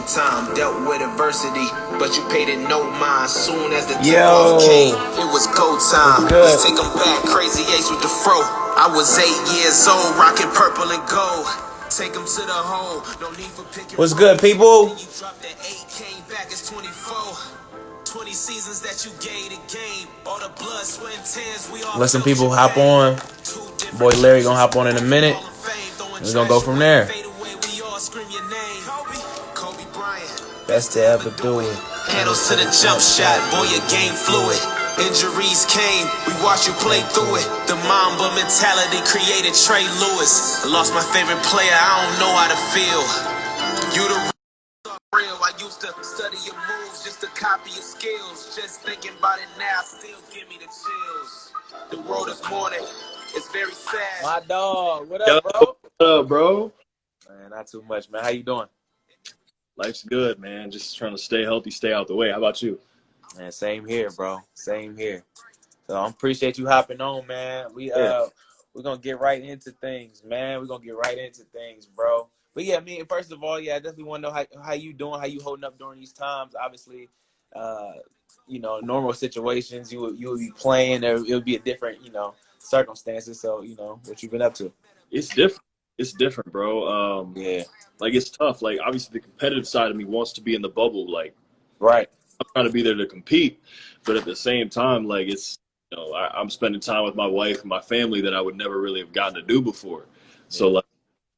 time, dealt with adversity, but you paid it no mind. Soon as the tip-off came, it was go time. Let's take them back, crazy ace with the fro. I was 8 years old, rocking purple and gold. Take them to the hole, no need for picking. What's good, people? You dropped that 8, came back as 24. 20 seasons that you gave the game. All the blood, sweat, and tears we all. Let some people hop on. Boy Larry gonna hop on in a minute. We're gonna go from there. Kobe Bryant. Best to ever do it. Handles to the jump shot, boy, your game fluid. Injuries came, we watched you play through it. The Mamba mentality created Trey Lewis. I lost my favorite player, I don't know how to feel. You the real, I used to study your moves just to copy your skills. Just thinking about it now still give me the chills. The world is mourning, it's very sad. My dog, what up, bro? What up, bro? Man, not too much, man. How you doing? Life's good, man. Just trying to stay healthy, stay out the way. How about you? Man, same here, bro. Same here. So I appreciate you hopping on, man. We're gonna get right into things, man. We're gonna get right into things, bro. But yeah, first of all, I definitely want to know how you doing, how you holding up during these times. Obviously, normal situations, you would be playing, or it would be a different, circumstances. So, what you've been up to. It's different. It's different, bro. Like, it's tough. Like, obviously, the competitive side of me wants to be in the bubble. Like, right. I'm trying to be there to compete, but at the same time, like, it's, I'm spending time with my wife and my family that I would never really have gotten to do before. So, like,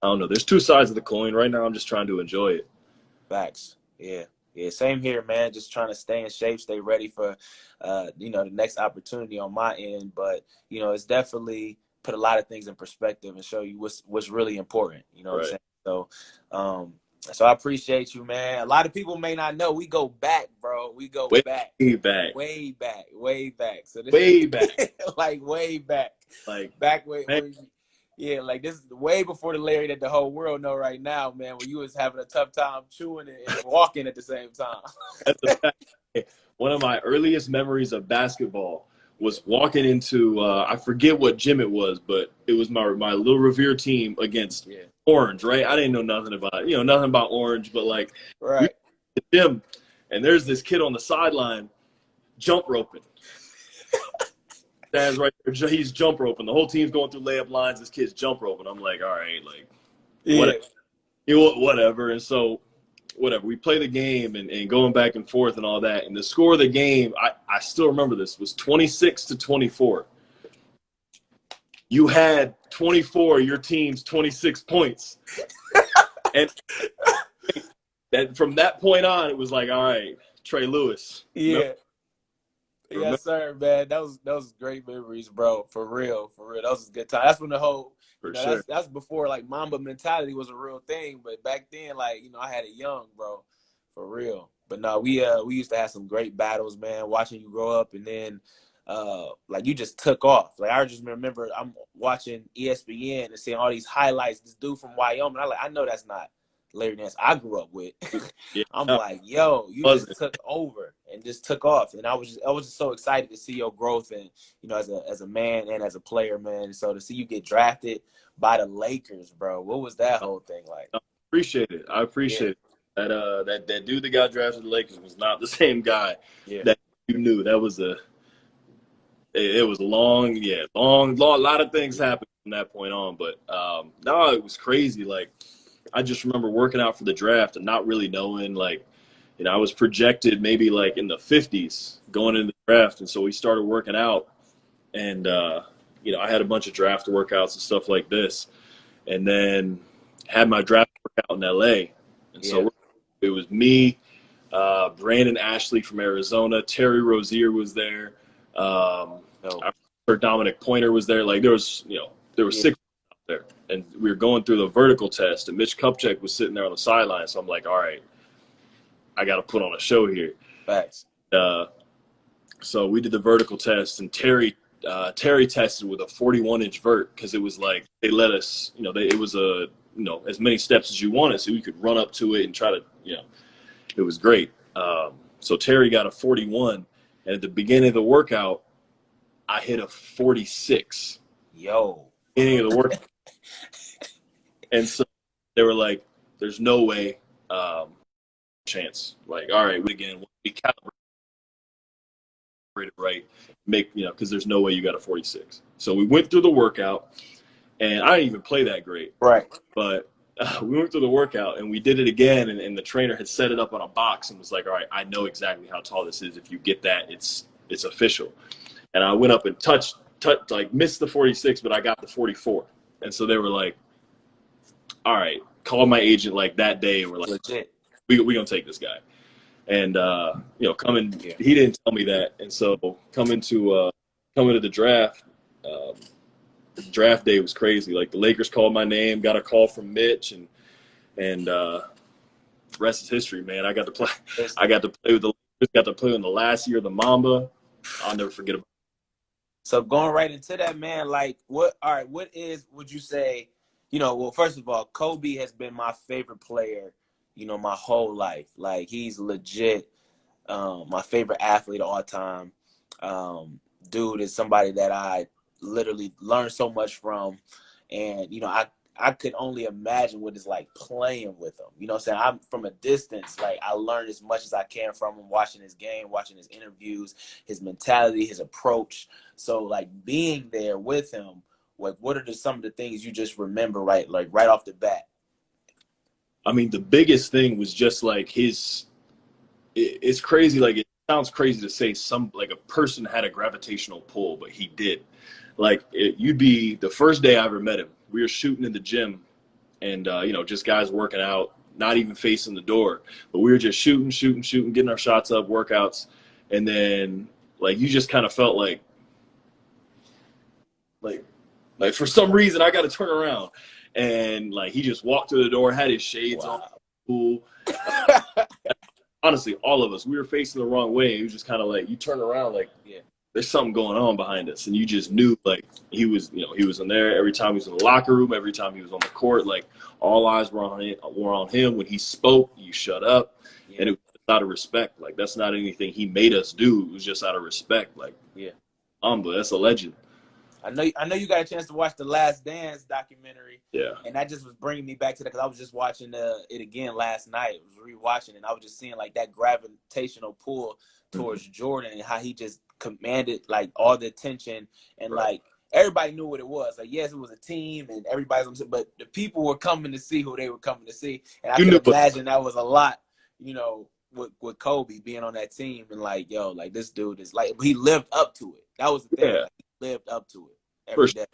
I don't know. There's two sides of the coin. Right now, I'm just trying to enjoy it. Facts. Yeah. Yeah, same here, man. Just trying to stay in shape, stay ready for, the next opportunity on my end. But, it's definitely put a lot of things in perspective and show you what's really important. You know what I'm saying? So I appreciate you, man. A lot of people may not know. We go back, bro. We go way back. back. Way back. Way back. So this way back. Like way back. Like back way. Yeah, like this is way before the Larry that the whole world know right now, man, when you was having a tough time chewing and walking at the same time. That's a fact. One of my earliest memories of basketball was walking into, I forget what gym it was, but it was my little Revere team against Orange, right? I didn't know nothing about Orange, but like, right. The gym, and there's this kid on the sideline jump roping. Dad's right there. He's jump roping. The whole team's going through layup lines. This kid's jump roping. I'm like, all right, like, whatever. And so, whatever. We play the game and going back and forth and all that. And the score of the game, I still remember this, was 26-24. You had 24, your team's 26 points. And that from that point on, it was like, all right, Trey Lewis. Yeah. Yes, sir, man. That was great memories, bro. For real. That was a good time. That's when the whole that's before like Mamba mentality was a real thing. But back then, like, I had it young, bro. For real. But no, we used to have some great battles, man, watching you grow up, and then like you just took off. Like I just remember I'm watching ESPN and seeing all these highlights, this dude from Wyoming. I know that's not Larry Nance I grew up with. I'm like, yo, you just took over and just took off, and I was just so excited to see your growth, and as a man and as a player, man. So to see you get drafted by the Lakers, bro, what was that whole thing like? I appreciate it. That that dude that got drafted to the Lakers was not the same guy that you knew. That was it was long. A lot of things happened from that point on, but no, it was crazy. Like, I just remember working out for the draft and not really knowing, like, I was projected maybe like in the 50s going into the draft. And so we started working out, and, I had a bunch of draft workouts and stuff like this, and then had my draft workout in LA. And so it was me, Brandon Ashley from Arizona, Terry Rozier was there. Dominic Pointer was there. Like there was 6 there, and we were going through the vertical test, and Mitch Kupchak was sitting there on the sideline. So I'm like, all right, I got to put on a show here. Facts. So we did the vertical test, and Terry tested with a 41-inch vert, because it was like they let us, it was as many steps as you wanted, so you could run up to it and try to, it was great. So Terry got a 41, and at the beginning of the workout, I hit a 46. Yo. Beginning of the workout. And so they were like, there's no way chance. Like, all right, we calibrate it right, because there's no way you got a 46. So we went through the workout, and I didn't even play that great. Right. But we went through the workout, and we did it again, and the trainer had set it up on a box and was like, all right, I know exactly how tall this is. If you get that, it's official. And I went up and missed the 46, but I got the 44. And so they were like, all right, called my agent like that day, and we're like, legit. We gonna take this guy. And he didn't tell me that. And so coming to the draft, draft day was crazy. Like, the Lakers called my name, got a call from Mitch, and the rest is history, man. I got to play with the Lakers, got to play in the last year of the Mamba. I'll never forget about it. So going right into that, man, like would you say, well, first of all, Kobe has been my favorite player, my whole life. Like, he's legit my favorite athlete of all time. Dude is somebody that I literally learned so much from. And, I could only imagine what it's like playing with him. You know what I'm saying? I'm from a distance. Like, I learned as much as I can from him, watching his game, watching his interviews, his mentality, his approach. So, like, being there with him, like, what are some of the things you just remember right off the bat? I mean, the biggest thing was just like it's crazy. Like, it sounds crazy to say a person had a gravitational pull, but he did. Like, you'd be the first day I ever met him. We were shooting in the gym, and just guys working out, not even facing the door, but we were just shooting, getting our shots up, workouts, and then like you just kind of felt like for some reason I got to turn around, and like he just walked through the door, had his shades on, cool. Honestly, all of us, we were facing the wrong way. He was just kind of like, you turn around, like, yeah, there's something going on behind us. And you just knew, like, he was in there every time he was in the locker room, every time he was on the court. Like, all eyes were on him. When he spoke, you shut up. Yeah. And it was out of respect. Like, that's not anything he made us do. It was just out of respect. Like, yeah, but that's a legend. I know you got a chance to watch the Last Dance documentary. Yeah. And that just was bringing me back to that, because I was just watching it again last night. I was rewatching, and I was just seeing like that gravitational pull towards Jordan, and how he just commanded like all the attention, and like everybody knew what it was. Like, yes, it was a team, and everybody's, but the people were coming to see who they were coming to see, and I can imagine that was a lot, with Kobe being on that team, and like, yo, like, this dude is like, he lived up to it. That was the thing. Yeah. Like, he lived up to it every day.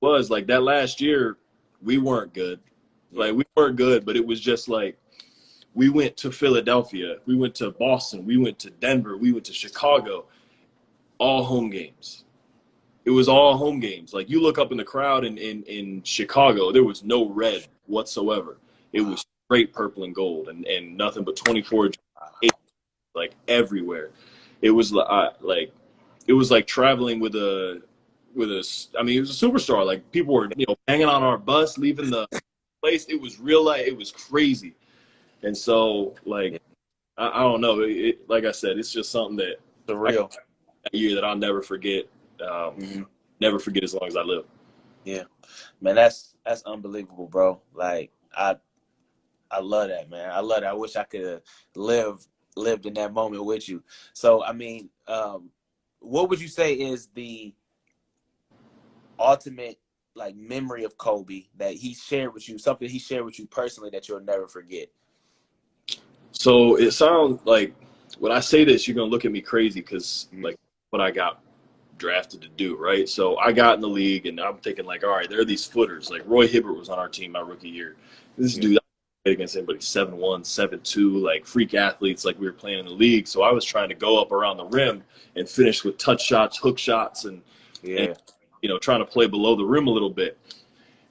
Was like that last year, we weren't good. Like, we weren't good, but it was just like, we went to Philadelphia, we went to Boston, we went to Denver, we went to Chicago, all home games. It was all home games. Like, you look up in the crowd in Chicago, there was no red whatsoever. It was straight purple and gold, and nothing but 24, like, everywhere. It was like traveling with a I mean, it was a superstar. Like, people were, hanging on our bus, leaving the place. It was real life. It was crazy. And so, like, I don't know. Like I said, it's just something that that year that I'll never forget. Never forget as long as I live. Yeah, man, that's unbelievable, bro. Like, I love that, man. I love that. I wish I could have lived in that moment with you. So, I mean, what would you say is the ultimate, like, memory of Kobe that he shared with you, something he shared with you personally that you'll never forget? So it sounds like, when I say this, you're going to look at me crazy, because like, what I got drafted to do, right? So I got in the league, and I'm thinking, like, all right, there are these footers. Like, Roy Hibbert was on our team my rookie year. This dude, I played against anybody 7'1", 7'2", like, freak athletes, like, we were playing in the league. So I was trying to go up around the rim and finish with touch shots, hook shots, and trying to play below the rim a little bit.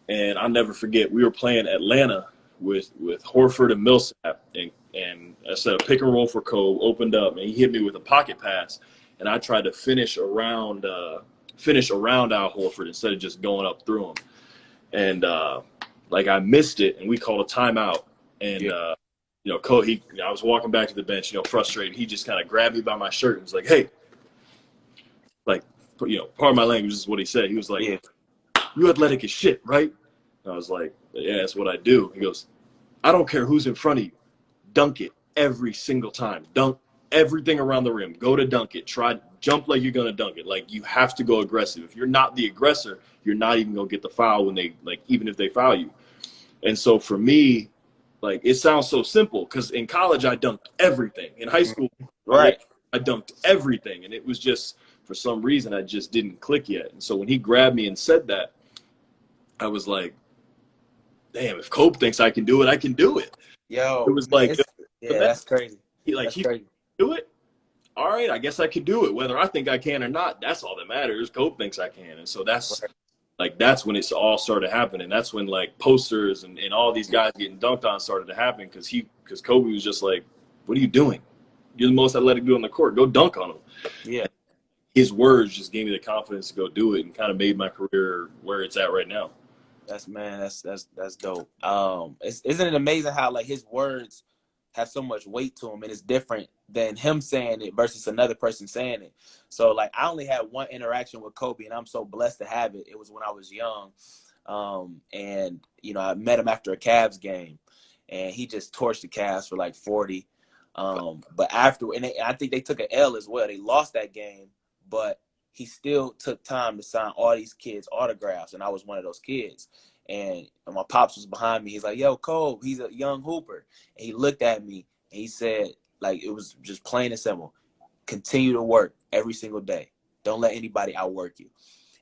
And I'll never forget, we were playing Atlanta with Horford and Millsap, and I said a pick and roll for Kobe, opened up, and he hit me with a pocket pass, and I tried to finish around Al Horford instead of just going up through him. And like, I missed it, and we called a timeout. And Kobe, I was walking back to the bench, frustrated. He just kind of grabbed me by my shirt and was like, "Hey," like, pardon my language, is what he said. He was like, "You athletic as shit, right?" And I was like, "Yeah, that's what I do." He goes, "I don't care who's in front of you. Dunk it." every single time. Dunk everything around the rim. Go to dunk it. Try jump like you're gonna dunk it. Like, you have to go aggressive. If you're not the aggressor, you're not even gonna get the foul when they, like, even if they foul you. And so for me, like, it sounds so simple because in college I dunked everything. In high school, right, I dunked everything, and it was just, for some reason, I just didn't click yet. And so when he grabbed me and said that, I was like, damn, if Kobe thinks I can do it, I can do it. Yo, It was like, yeah, that's crazy. He can do it. All right, I guess I could do it. Whether I think I can or not, that's all that matters. Kobe thinks I can. And so that's like, that's when it's all started happening. That's when, like, posters and all these guys getting dunked on started to happen, because Kobe was just like, what are you doing? You're the most athletic dude on the court. Go dunk on him. Yeah. His words just gave me the confidence to go do it and kind of made my career where it's at right now. That's dope. Isn't it amazing how, like, his words have so much weight to him, and it's different than him saying it versus another person saying it. So, like, I only had one interaction with Kobe, and I'm so blessed to have it. It was when I was young, and you know, I met him after a Cavs game, and he just torched the Cavs for like 40. But after, and I think they took an L as well. They lost that game, but he still took time to sign all these kids' autographs, and I was one of those kids. And my pops was behind me. He's like, yo, Cole, he's a young hooper. And he looked at me, and he said, like, it was just plain and simple, continue to work every single day. Don't let anybody outwork you.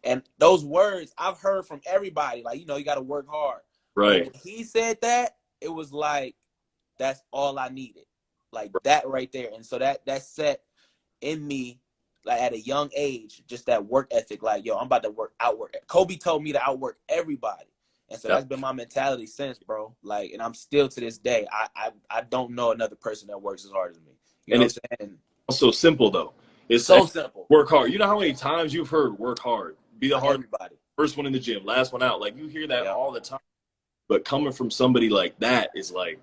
And those words I've heard from everybody, like, you know, you got to work hard. Right. But when he said that, it was like, that's all I needed. Like, that right there. And so that set in me, like, at a young age, just that work ethic. Like, yo, I'm about to outwork. Kobe told me to outwork everybody. And so that's been my mentality since, bro. Like, and I'm still to this day, I don't know another person that works as hard as me. You know what I'm saying? It's so simple, though. It's so simple. Work hard. You know how many times you've heard work hard, be the hard everybody, first one in the gym, last one out. Like, you hear that all the time. But coming from somebody like that is like,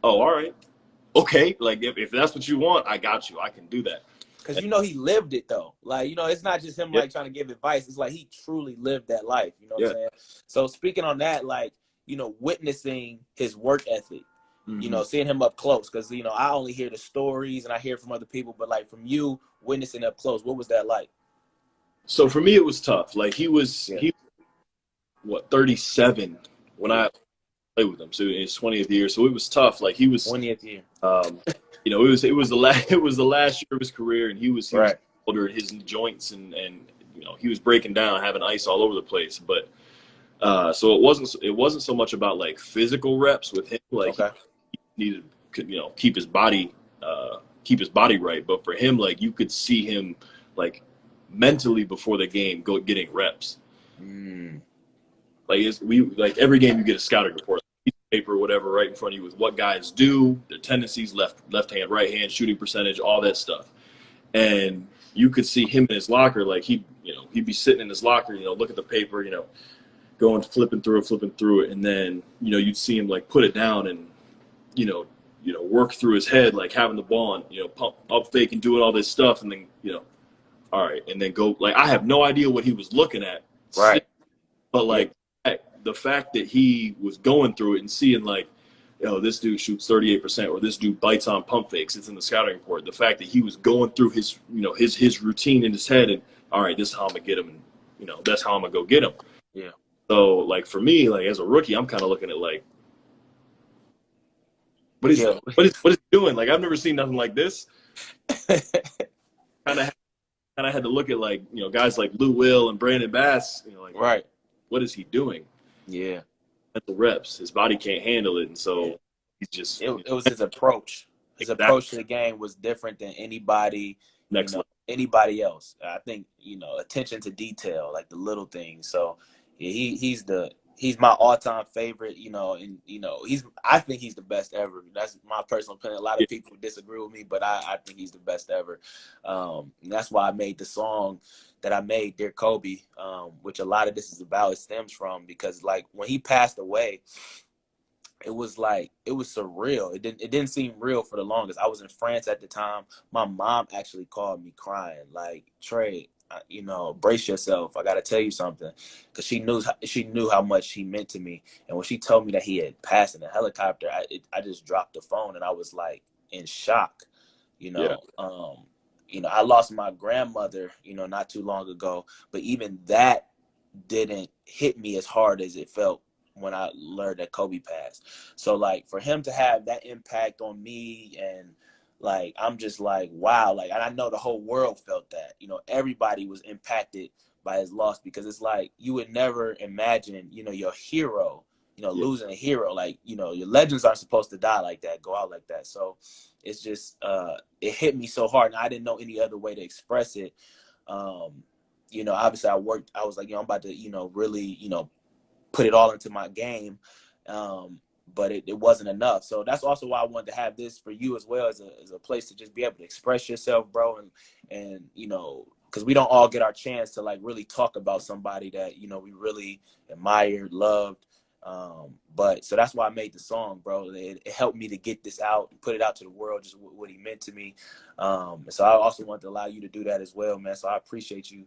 oh, all right, okay. Like, if that's what you want, I got you. I can do that. Because, you know, he lived it, though. Like, you know, it's not just him, like, trying to give advice. It's like he truly lived that life. You know what I'm saying? So speaking on that, like, you know, witnessing his work ethic, you know, seeing him up close. Because, you know, I only hear the stories and I hear from other people. But, like, from you witnessing up close, what was that like? So for me, it was tough. Like, he was 37 when I played with him. So in his 20th year. So it was tough. Like, he was 20th year. You know, it was the last year of his career, and he was older, his joints and you know, he was breaking down, having ice all over the place. But so it wasn't so much about, like, physical reps with him. Like, he needed to, you know, keep his body right. But for him, like, you could see him, like, mentally before the game getting reps. Like every game you get a scouting report, paper, whatever, right in front of you with what guys do, their tendencies, left hand, right hand, shooting percentage, all that stuff. And you could see him in his locker, like, he'd be sitting in his locker, you know, look at the paper, you know, going flipping through it, and then, you know, you'd see him, like, put it down and, you know, work through his head, like, having the ball and, you know, pump up fake and doing all this stuff, and then, you know, all right, and then go, like, I have no idea what he was looking at, but, like, the fact that he was going through it and seeing, like, you know, this dude shoots 38%, or this dude bites on pump fakes, it's in the scouting report. The fact that he was going through his, you know, his routine in his head, and, all right, this is how I'm gonna get him, and, you know, that's how I'm gonna go get him. Yeah. So, like, for me, like, as a rookie, I'm kind of looking at, like, what is he doing? Like, I've never seen nothing like this. kind of had to look at, like, you know, guys like Lou Will and Brandon Bass, you know, like, what is he doing? Yeah. At the reps, his body can't handle it, and so he's just. It was his approach. His approach to the game was different than anybody else. I think, you know, attention to detail, like the little things. So yeah, he's my all-time favorite. You know, and, you know, I think he's the best ever. That's my personal opinion. A lot of people disagree with me, but I think he's the best ever. And that's why I made the song that I made, Dear Kobe, which a lot of this is about. It stems from, because, like, when he passed away, it was surreal. It didn't seem real for the longest. I was in France at the time. My mom actually called me crying, like, Trey, you know, brace yourself. I got to tell you something, because she knew how much he meant to me. And when she told me that he had passed in a helicopter, I just dropped the phone, and I was like, in shock. You know, I lost my grandmother, not too long ago, but even that didn't hit me as hard as it felt when I learned that Kobe passed. So like for him to have that impact on me, and like I'm just like, wow, like, and I know the whole world felt that. Everybody was impacted by his loss, because it's like you would never imagine, your hero, losing a hero. Like, your legends aren't supposed to die like that, go out like that. So it's just it hit me so hard, and I didn't know any other way to express it. Obviously I was like, I'm about to, really, put it all into my game. But it wasn't enough. So that's also why I wanted to have this for you as well, as a place to just be able to express yourself, bro. And because we don't all get our chance to like really talk about somebody that, we really admired, loved. But so that's why I made the song, bro. It helped me to get this out and put it out to the world, just what he meant to me. So I also want to allow you to do that as well, man. So I appreciate you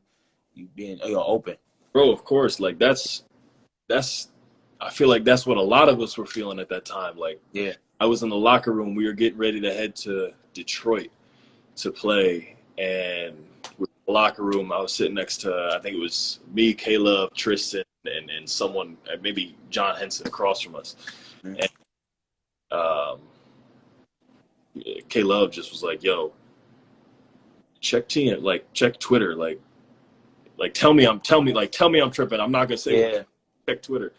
being open. Bro, of course. Like that's I feel like that's what a lot of us were feeling at that time. Like, yeah, I was in the locker room. We were getting ready to head to Detroit to play, and with the locker room, I was sitting next to, I think it was me, Caleb, Tristan, and someone, maybe John Henson, across from us. Mm-hmm. And Caleb just was like, "Yo, check Twitter, tell me I'm tripping. I'm not gonna say check Twitter."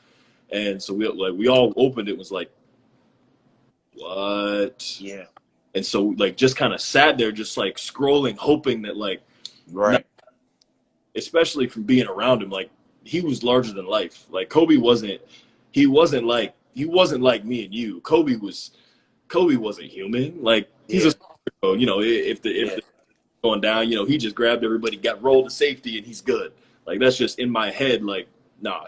And so we all opened it, was like, what? Yeah. And so like just kind of sat there, just like scrolling, hoping that like, right. Especially from being around him, like he was larger than life. Like Kobe wasn't like me and you. Kobe wasn't human. Like he's a, if the going down, he just grabbed everybody, got rolled to safety, and he's good. Like that's just in my head. Like, nah,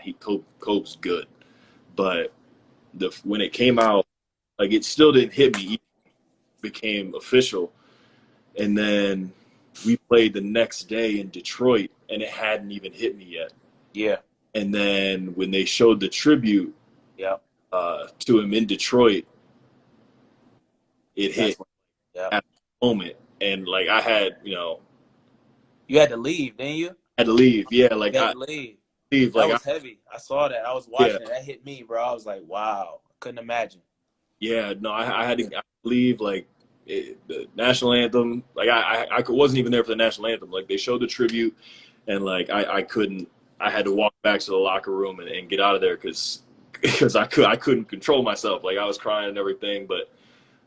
Kobe's good. But when it came out, like it still didn't hit me. It became official, and then we played the next day in Detroit, and it hadn't even hit me yet. Yeah. And then when they showed the tribute, to him in Detroit, it hit at the moment, and like I had, you had to leave, didn't you? I had to leave. Yeah, like you had to leave. That like was heavy. I saw that. I was watching it. That hit me, bro. I was like, wow. Couldn't imagine. Yeah, no, I had to leave. Like the national anthem. Like I wasn't even there for the national anthem. Like they showed the tribute, and like I couldn't. I had to walk back to the locker room and get out of there because I couldn't control myself. Like I was crying and everything. But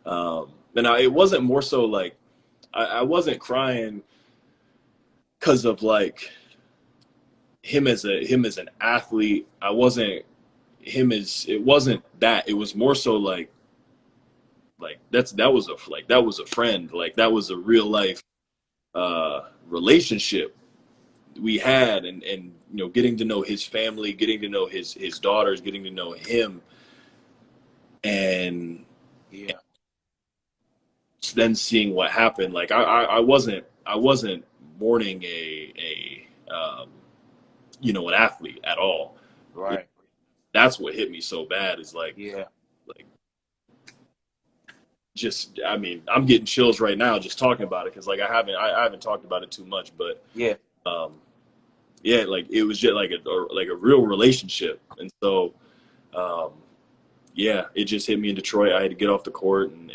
it wasn't more so like I wasn't crying because of like him as an athlete. I wasn't it wasn't that. It was more so like that was a friend. Like that was a real life relationship we had, and getting to know his family, getting to know his daughters, getting to know him, and then seeing what happened. Like I wasn't mourning an athlete at all. Right. That's what hit me so bad, is like, just, I mean, I'm getting chills right now just talking about it, because like I haven't talked about it too much, but like it was just like a real relationship. And so it just hit me in Detroit. I had to get off the court, and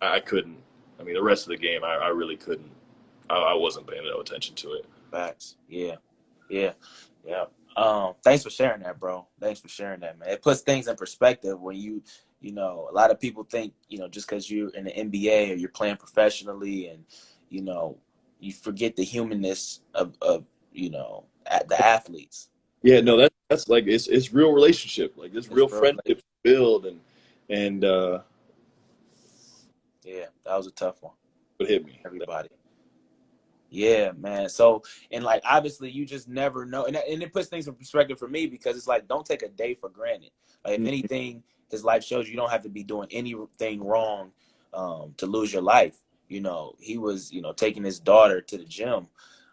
I couldn't. I mean, the rest of the game, I really couldn't. I wasn't paying no attention to it. Facts. Yeah. Thanks for sharing that, bro. Thanks for sharing that, man. It puts things in perspective when you a lot of people think, just because you're in the NBA or you're playing professionally, and, you forget the humanness of the athletes. Yeah, no, that's like, it's real relationship. Like it's real friendship build, and that was a tough one. It hit me. Everybody. Yeah, man. So, and like, obviously you just never know. And it puts things in perspective for me, because it's like, don't take a day for granted. Like if anything, his life shows you don't have to be doing anything wrong to lose your life. He was, taking his daughter to the gym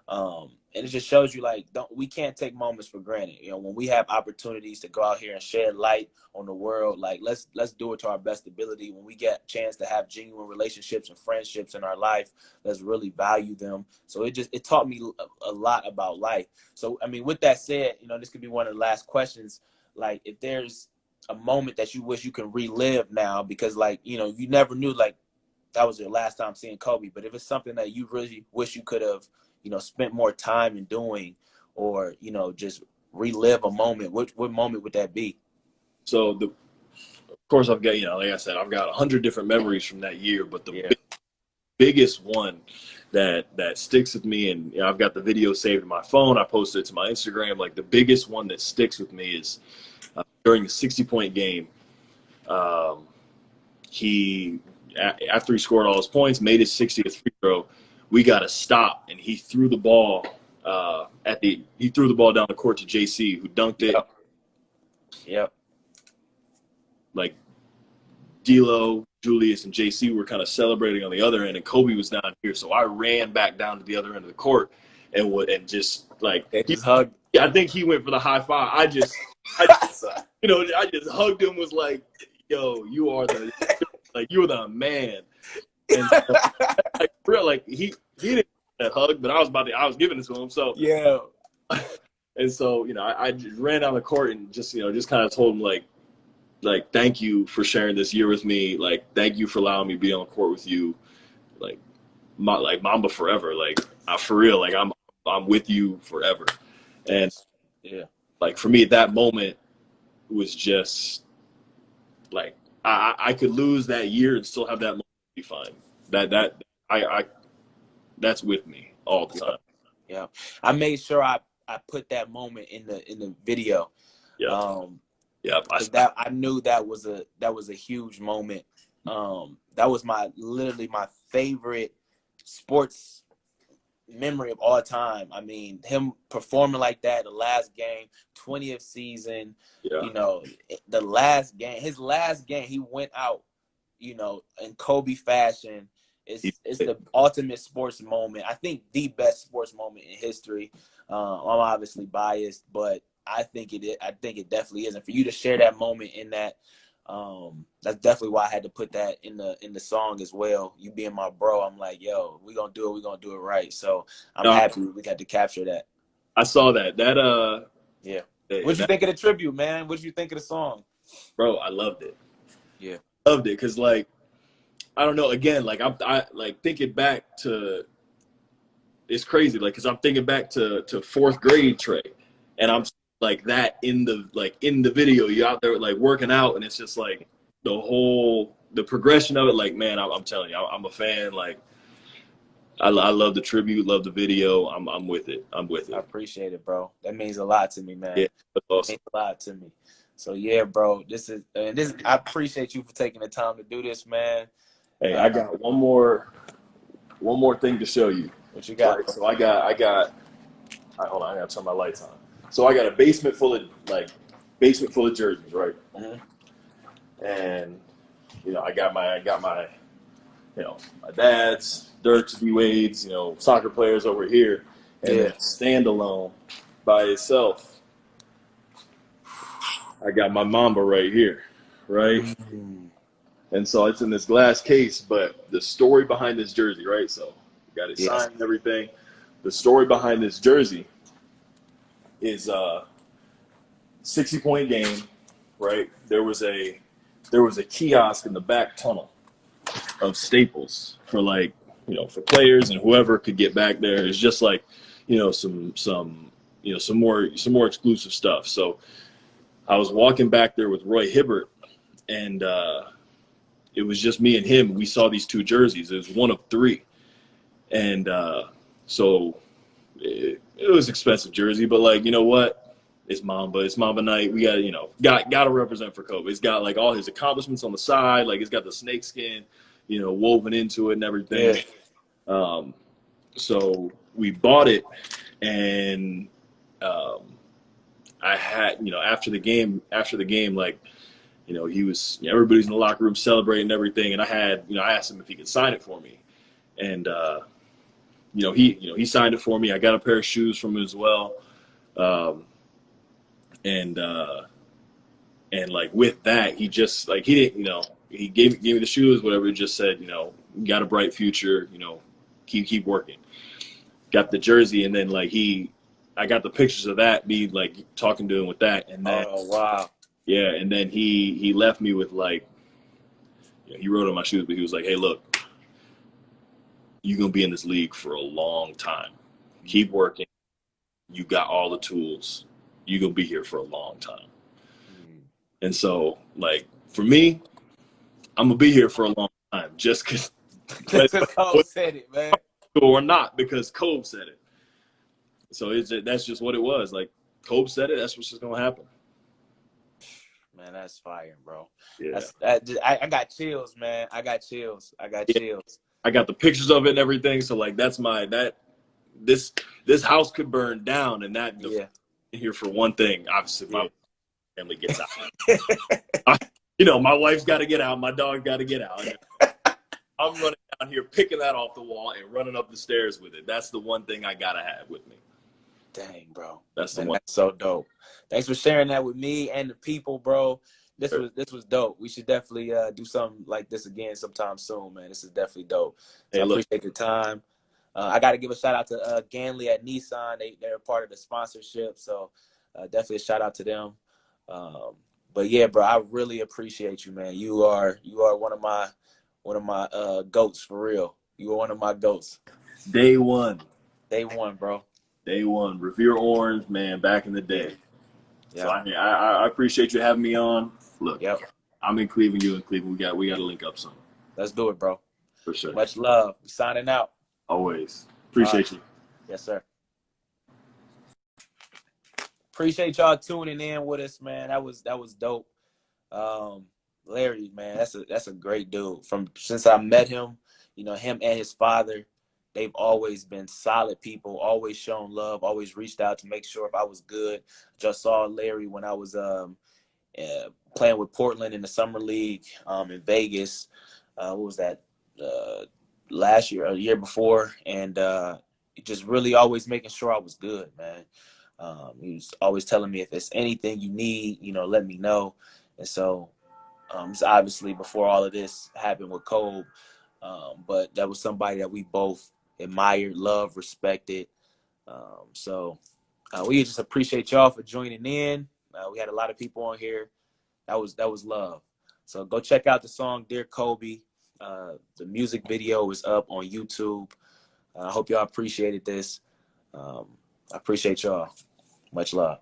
And it just shows you, like, we can't take moments for granted. You know, when we have opportunities to go out here and shed light on the world, like, let's do it to our best ability. When we get a chance to have genuine relationships and friendships in our life, let's really value them. So it taught me a lot about life. So, I mean, with that said, you know, this could be one of the last questions. Like, if there's a moment that you wish you can relive now, because, like, you know, you never knew, like, that was your last time seeing Kobe, but if it's something that you really wish you could have, you know, spent more time in doing, or, you know, just relive a moment, what moment would that be? So of course I've got, you know, like I said, I've got 100 different memories from that year, but the biggest one that sticks with me, and you know, I've got the video saved in my phone, I posted it to my Instagram, like the biggest one that sticks with me is during the 60-point game. After he scored all his points, made his 60th free throw, we got a stop, and he threw the ball he threw the ball down the court to JC, who dunked it. Yep. Like D'Lo, Julius, and JC were kind of celebrating on the other end, and Kobe was down here. So I ran back down to the other end of the court and just like hugged. I think he went for the high five. I just you know, I just hugged him. Was like, yo, you are the man. And like real, like he didn't get that hug, but I was giving it to him. So yeah. And so, you know, I just ran down the court and just, you know, just kind of told him like, thank you for sharing this year with me. Like, thank you for allowing me to be on the court with you. Like, Mamba forever. Like, for real. Like, I'm with you forever. And yeah, like for me, that moment was just like I could lose that year and still have that moment be fine. That's with me all the time. Yeah, I made sure I put that moment in the video. Yeah. I knew that was a huge moment. That was literally my favorite sports memory of all time. I mean, him performing like that, the last game, 20th season, you know, his last game, he went out, you know, in Kobe fashion. It's the ultimate sports moment. I think the best sports moment in history. I'm obviously biased, but I think it definitely is. And for you to share that moment in that, that's definitely why I had to put that in the song as well. You being my bro, I'm like, yo, we're gonna do it right. So I'm happy we got to capture that. I saw that. Yeah. What'd you think of the tribute, man? What'd you think of the song? Bro, I loved it. Yeah. Loved it because, like, I don't know. Again, like I like thinking back to, it's crazy. Like, because I'm thinking back to fourth grade Trey, and I'm like that in the video. You out there like working out, and it's just like the progression of it. Like, man, I'm telling you, I'm a fan. Like, I love the tribute, love the video. I'm with it. I'm with it. I appreciate it, bro. That means a lot to me, man. Yeah, that's awesome. It means a lot to me. So yeah, bro. I appreciate you for taking the time to do this, man. Hey, I got one more thing to show you. What you got? Right, so I got hold on, I gotta turn my lights on. So I got a basement full of jerseys, right? Mm-hmm. And you know, I got my you know, my dad's, Dirk's, D-Wade's, you know, soccer players over here, and then standalone by itself, I got my Mamba right here, right? Mm-hmm. And so it's in this glass case, but the story behind this jersey, right? So you got it signed and everything. The story behind this jersey is 60-point game, right? There was a kiosk in the back tunnel of Staples for, like, you know, for players and whoever could get back there. It's just like, you know, some more exclusive stuff. So I was walking back there with Roy Hibbert, and it was just me and him. We saw these two jerseys. It was one of three. And so it was expensive jersey, but, like, you know what? It's Mamba. It's Mamba night. We got to represent for Kobe. It's got, like, all his accomplishments on the side. Like, it's got the snake skin, you know, woven into it and everything. Yeah. So we bought it, and I had, you know, after the game, like, you know, he was, you know, everybody's in the locker room celebrating and everything. And I asked him if he could sign it for me. And he signed it for me. I got a pair of shoes from him as well. Um, and like with that, he just like he didn't, he gave me the shoes, whatever. He just said, you got a bright future, keep working. Got the jersey, and then like I got the pictures of that, me like talking to him with that, and then Oh wow, yeah, and then he left me with like, he wrote on my shoes, but he was like, hey, look, you're gonna be in this league for a long time. Keep working. You got all the tools. You're gonna be here for a long time. And so, like, for me, I'm gonna be here for a long time, just because Cole said it, man. Or not because Kobe said it. So that's just what it was. Like Kobe said it. That's what's just gonna happen. Man, that's fire, bro. Yeah. I got chills, man. I got chills. I got the pictures of it and everything. So like that's this house could burn down, and that in here for one thing. Obviously, my family gets out. My wife's got to get out. My dog got to get out. I'm running down here, picking that off the wall and running up the stairs with it. That's the one thing I gotta have with me. Dang, bro. That's the one. That's so dope. Thanks for sharing that with me and the people, bro. This was dope. We should definitely do something like this again sometime soon, man. This is definitely dope. So I appreciate your time. I got to give a shout out to Ganley at Nissan. They're part of the sponsorship, so definitely a shout out to them. But yeah, bro, I really appreciate you, man. You are one of my goats for real. You were one of my goats. Day one, bro. Day one. Revere Orange, man, back in the day. Yeah. So I appreciate you having me on. Look, I'm in Cleveland, you in Cleveland. We got to link up soon. Let's do it, bro. For sure. Much love. We signing out. Always. Appreciate you. Yes, sir. Appreciate y'all tuning in with us, man. That was dope. Larry, man, that's a great dude. Since I met him, him and his father, they've always been solid people, always shown love, always reached out to make sure if I was good. Just saw Larry when I was playing with Portland in the summer league in Vegas. What was that? Last year or the year before, and just really always making sure I was good, man. He was always telling me if there's anything you need, let me know. And so it's obviously before all of this happened with Kobe, but that was somebody that we both admired, loved, respected. So we just appreciate y'all for joining in. We had a lot of people on here. That was love. So go check out the song Dear Kobe. The music video is up on YouTube. I hope y'all appreciated this. I appreciate y'all. Much love.